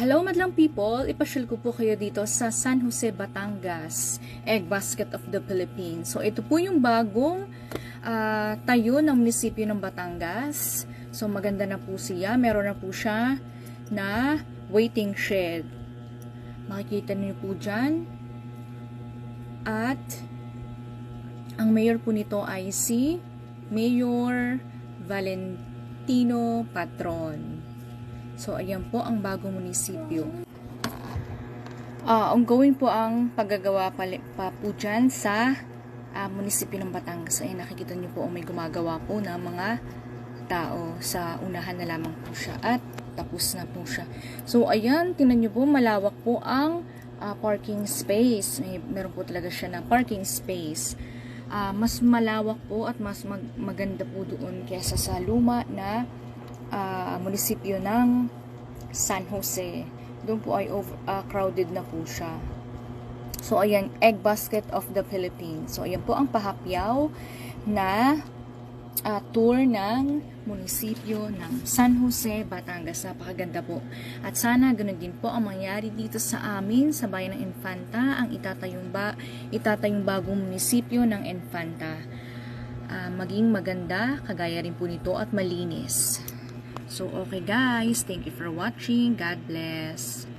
Hello madlang people, ipasyal ko po kayo dito sa San Jose, Batangas, Egg Basket of the Philippines. So ito po yung bagong tayo ng munisipyo ng Batangas. So maganda na po siya, meron na po siya na waiting shed. Makikita niyo po dyan. At ang mayor po nito ay si Mayor Valentino Patron. So, ayan po ang bagong munisipyo. Ongoing po ang paggagawa pa po dyan sa munisipyo ng Batangas. Ayan, nakikita niyo po may gumagawa po ng mga tao. Sa unahan na lamang po siya at tapos na po siya. So, ayan, tingnan niyo po, malawak po ang parking space. Meron po talaga siya na parking space. Mas malawak po at mas maganda po doon kaysa sa luma na munisipyo ng San Jose. Doon po ay crowded na po siya. So, ayan, Egg Basket of the Philippines. So, ayan po ang pahapyaw na tour ng munisipyo ng San Jose, Batangas. Napakaganda po. At sana ganun din po ang mangyari dito sa amin, sa bayan ng Infanta, ang itatayong bagong munisipyo ng Infanta. Maging maganda, kagaya rin po nito at malinis. So, okay guys, thank you for watching. God bless.